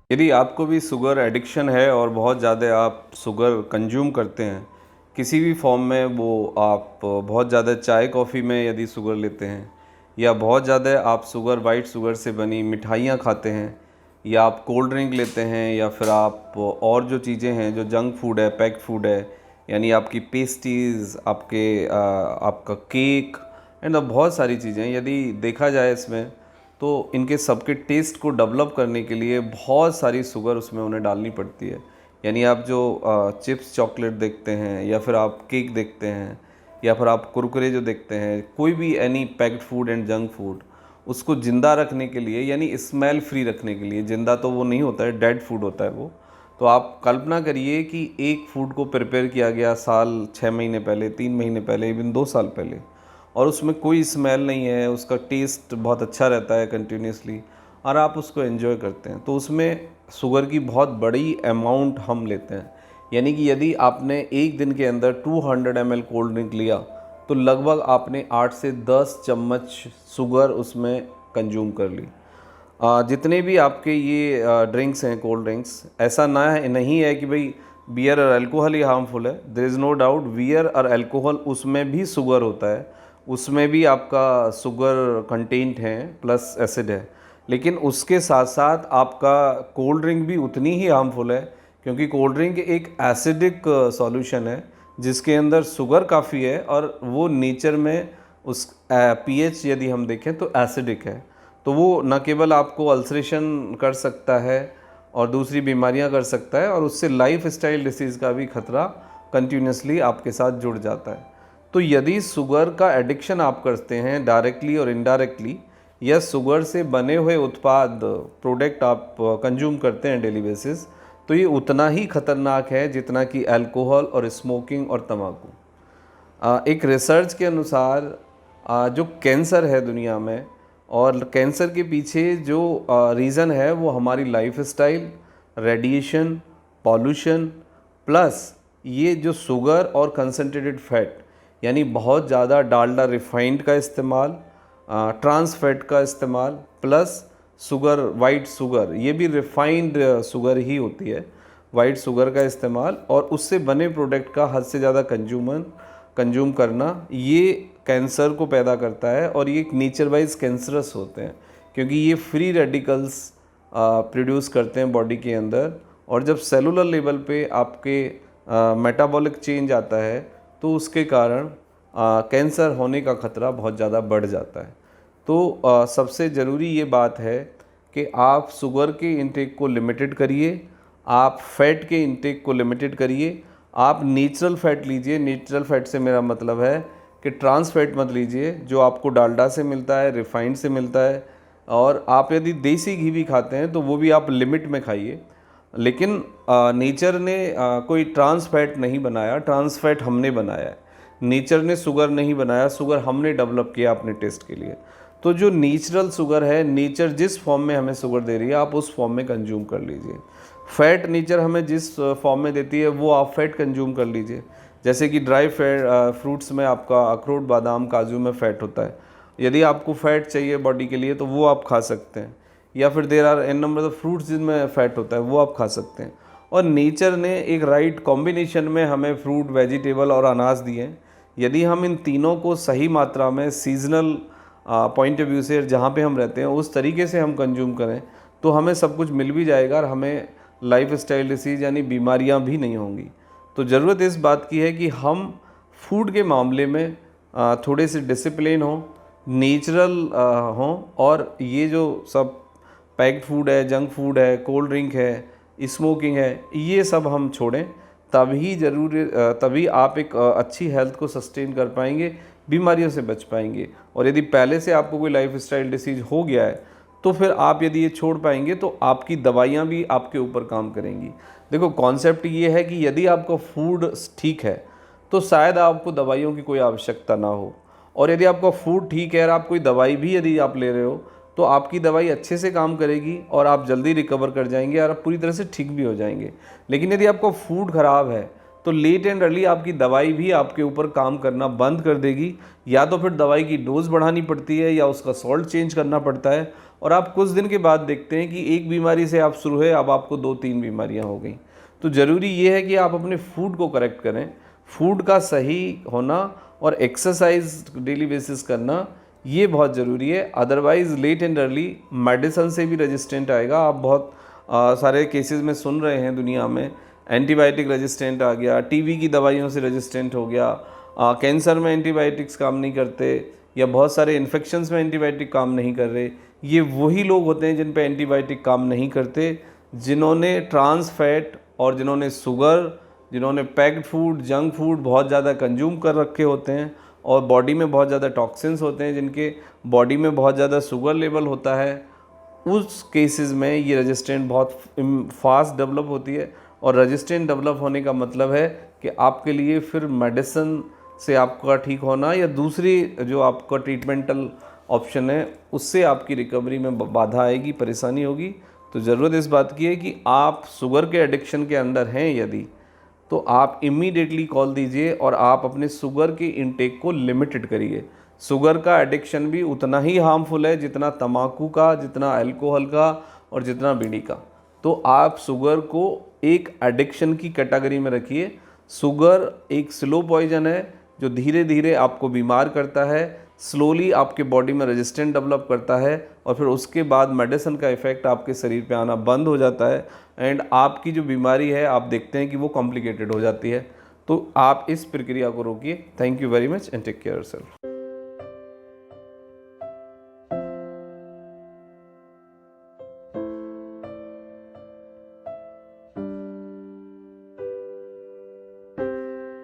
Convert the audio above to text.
यदि आपको भी शुगर एडिक्शन है और बहुत ज़्यादा आप शुगर कंज्यूम करते हैं किसी भी फॉर्म में, वो आप बहुत ज़्यादा चाय कॉफ़ी में यदि शुगर लेते हैं, या बहुत ज़्यादा आप शुगर वाइट शुगर से बनी मिठाइयाँ खाते हैं, या आप कोल्ड ड्रिंक लेते हैं, या फिर आप और जो चीज़ें हैं जो जंक फूड है, पैक्ड फूड है, यानी आपकी पेस्ट्रीज़, आपका केक एंड बहुत सारी चीज़ें, यदि देखा जाए इसमें तो इनके सबके टेस्ट को डेवलप करने के लिए बहुत सारी शुगर उसमें उन्हें डालनी पड़ती है। यानी आप जो चिप्स चॉकलेट देखते हैं, या फिर आप केक देखते हैं, या फिर आप कुरकुरे जो देखते हैं, कोई भी any packed food and junk food, उसको ज़िंदा रखने के लिए, यानी स्मेल फ्री रखने के लिए, ज़िंदा तो वो नहीं होता है, डेड फूड होता है वो। तो आप कल्पना करिए कि एक फूड को प्रिपेयर किया गया साल 6 महीने पहले, 3 महीने पहले, इवन 2 साल पहले, और उसमें कोई स्मेल नहीं है, उसका टेस्ट बहुत अच्छा रहता है कंटिन्यूसली, और आप उसको एंजॉय करते हैं, तो उसमें शुगर की बहुत बड़ी अमाउंट हम लेते हैं। यानी कि यदि आपने एक दिन के अंदर 200 ml कोल्ड ड्रिंक लिया, तो लगभग आपने 8 से 10 चम्मच शुगर उसमें कंज्यूम कर ली। जितने भी आपके ये ड्रिंक्स हैं, कोल्ड ड्रिंक्स, ऐसा ना है, नहीं है कि भाई बियर और अल्कोहल ही हार्मफुल है। There is no doubt, beer और अल्कोहल उसमें भी शुगर होता है, उसमें भी आपका शुगर कंटेंट है प्लस एसिड है। लेकिन उसके साथ साथ आपका कोल्ड ड्रिंक भी उतनी ही हार्मफुल है, क्योंकि कोल्ड ड्रिंक एक एसिडिक सॉल्यूशन है जिसके अंदर शुगर काफ़ी है, और वो नेचर में उस पीएच यदि हम देखें तो एसिडिक है। तो वो न केवल आपको अल्सरेशन कर सकता है और दूसरी बीमारियां कर सकता है, और उससे लाइफ स्टाइल डिसीज़ का भी खतरा कंटिन्यूसली आपके साथ जुड़ जाता है। तो यदि शुगर का एडिक्शन आप करते हैं डायरेक्टली और इनडायरेक्टली, या शुगर से बने हुए उत्पाद प्रोडक्ट आप कंज्यूम करते हैं डेली बेसिस, तो ये उतना ही खतरनाक है जितना कि अल्कोहल और स्मोकिंग और तंबाकू। एक रिसर्च के अनुसार जो कैंसर है दुनिया में, और कैंसर के पीछे जो रीज़न है वो हमारी life style, radiation, pollution, plus ये जो शुगर और कंसनट्रेटेड फैट, यानी बहुत ज़्यादा डालडा रिफाइंड का इस्तेमाल, ट्रांस फैट का इस्तेमाल, प्लस शुगर, वाइट शुगर, ये भी रिफाइंड शुगर ही होती है, वाइट शुगर का इस्तेमाल, और उससे बने प्रोडक्ट का हद से ज़्यादा कंज्यूम करना, ये कैंसर को पैदा करता है। और ये नेचर वाइज कैंसरस होते हैं, क्योंकि ये फ्री रेडिकल्स प्रोड्यूस करते हैं बॉडी के अंदर, और जब सेलुलर लेवल पे आपके मेटाबॉलिक चेंज आता है, तो उसके कारण कैंसर होने का खतरा बहुत ज़्यादा बढ़ जाता है। तो सबसे ज़रूरी ये बात है कि आप शुगर के इंटेक को लिमिटेड करिए, आप फैट के इंटेक को लिमिटेड करिए, आप नेचुरल फैट लीजिए। नेचुरल फैट से मेरा मतलब है कि ट्रांस फैट मत लीजिए, जो आपको डालडा से मिलता है, रिफाइंड से मिलता है, और आप यदि देसी घी भी खाते हैं तो वो भी आप लिमिट में खाइए। लेकिन नेचर ने कोई ट्रांस फैट नहीं बनाया, ट्रांस फैट हमने बनाया है। नेचर ने शुगर नहीं बनाया, शुगर हमने डेवलप किया अपने टेस्ट के लिए। तो जो नेचुरल शुगर है, नेचर जिस फॉर्म में हमें शुगर दे रही है, आप उस फॉर्म में कंज्यूम कर लीजिए। फैट नेचर हमें जिस फॉर्म में देती है, वो आप फैट कंज्यूम कर लीजिए। जैसे कि ड्राई फैट फ्रूट्स में आपका अखरोट, बादाम, काजू में फ़ैट होता है। यदि आपको फ़ैट चाहिए बॉडी के लिए तो वो आप खा सकते हैं, या फिर there are an number of fruits जिनमें फ़ैट होता है, वो आप खा सकते हैं। और नेचर ने एक राइट कॉम्बिनेशन में हमें फ्रूट, वेजिटेबल और अनाज दिए हैं। यदि हम इन तीनों को सही मात्रा में सीजनल पॉइंट ऑफ व्यू से, जहाँ पे हम रहते हैं उस तरीके से हम कंज्यूम करें, तो हमें सब कुछ मिल भी जाएगा, और हमें लाइफ स्टाइल डिसीज़ यानी बीमारियाँ भी नहीं होंगी। तो ज़रूरत इस बात की है कि हम फूड के मामले में थोड़े से डिसिप्लिन हों, नेचुरल हों, और ये जो सब पैक्ड फूड है, जंक फूड है, कोल्ड ड्रिंक है, स्मोकिंग है, ये सब हम छोड़ें। तभी आप एक अच्छी हेल्थ को सस्टेन कर पाएंगे, बीमारियों से बच पाएंगे। और यदि पहले से आपको कोई लाइफ स्टाइल डिसीज़ हो गया है, तो फिर आप यदि ये छोड़ पाएंगे तो आपकी दवाइयाँ भी आपके ऊपर काम करेंगी। देखो, कॉन्सेप्ट ये है कि यदि आपका फूड ठीक है तो शायद आपको दवाइयों की कोई आवश्यकता ना हो, और यदि आपका फूड ठीक है और आप कोई दवाई भी यदि आप ले रहे हो, तो आपकी दवाई अच्छे से काम करेगी और आप जल्दी रिकवर कर जाएंगे और आप पूरी तरह से ठीक भी हो जाएंगे। लेकिन यदि आपका फूड ख़राब है, तो लेट एंड अर्ली आपकी दवाई भी आपके ऊपर काम करना बंद कर देगी, या तो फिर दवाई की डोज बढ़ानी पड़ती है या उसका सॉल्ट चेंज करना पड़ता है, और आप कुछ दिन के बाद देखते हैं कि एक बीमारी से आप शुरू है, अब आपको 2-3 बीमारियां हो गई। तो ज़रूरी ये है कि आप अपने फूड को करेक्ट करें, फूड का सही होना और एक्सरसाइज डेली बेसिस करना, ये बहुत ज़रूरी है। Otherwise late and early medicine से भी रेजिस्टेंट आएगा। आप बहुत सारे केसेस में सुन रहे हैं दुनिया में, एंटीबायोटिक रेजिस्टेंट आ गया, टीबी की दवाइयों से रेजिस्टेंट हो गया, कैंसर में एंटीबायोटिक्स काम नहीं करते, या बहुत सारे इन्फेक्शंस में एंटीबायोटिक काम नहीं कर रहे। ये वही लोग होते हैं जिन पे एंटीबायोटिक काम नहीं करते, जिन्होंने ट्रांस फैट और जिन्होंने शुगर, जिन्होंने पैक्ड फूड, जंक फूड बहुत ज़्यादा कंज्यूम कर रखे होते हैं, और बॉडी में बहुत ज़्यादा टॉक्सिन्स होते हैं, जिनके बॉडी में बहुत ज़्यादा शुगर लेवल होता है। उस केसेस में ये रेजिस्टेंट बहुत फास्ट डेवलप होती है, और रेजिस्टेंट डेवलप होने का मतलब है कि आपके लिए फिर मेडिसिन से आपका ठीक होना या दूसरी जो आपका ट्रीटमेंटल ऑप्शन है उससे आपकी रिकवरी में बाधा आएगी, परेशानी होगी। तो ज़रूरत इस बात की है कि आप शुगर के एडिक्शन के अंदर हैं यदि, तो आप इमीडिएटली कॉल दीजिए और आप अपने शुगर के इनटेक को लिमिटेड करिए। शुगर का एडिक्शन भी उतना ही हार्मफुल है जितना तंबाकू का, जितना अल्कोहल का और जितना बीड़ी का। तो आप शुगर को एक एडिक्शन की कैटेगरी में रखिए। शुगर एक स्लो पॉइजन है जो धीरे धीरे आपको बीमार करता है, स्लोली आपके बॉडी में रेजिस्टेंट डेवलप करता है, और फिर उसके बाद मेडिसिन का इफ़ेक्ट आपके शरीर पे आना बंद हो जाता है, एंड आपकी जो बीमारी है आप देखते हैं कि वो कॉम्प्लिकेटेड हो जाती है। तो आप इस प्रक्रिया को रोकिए। Thank you very much and take care yourself.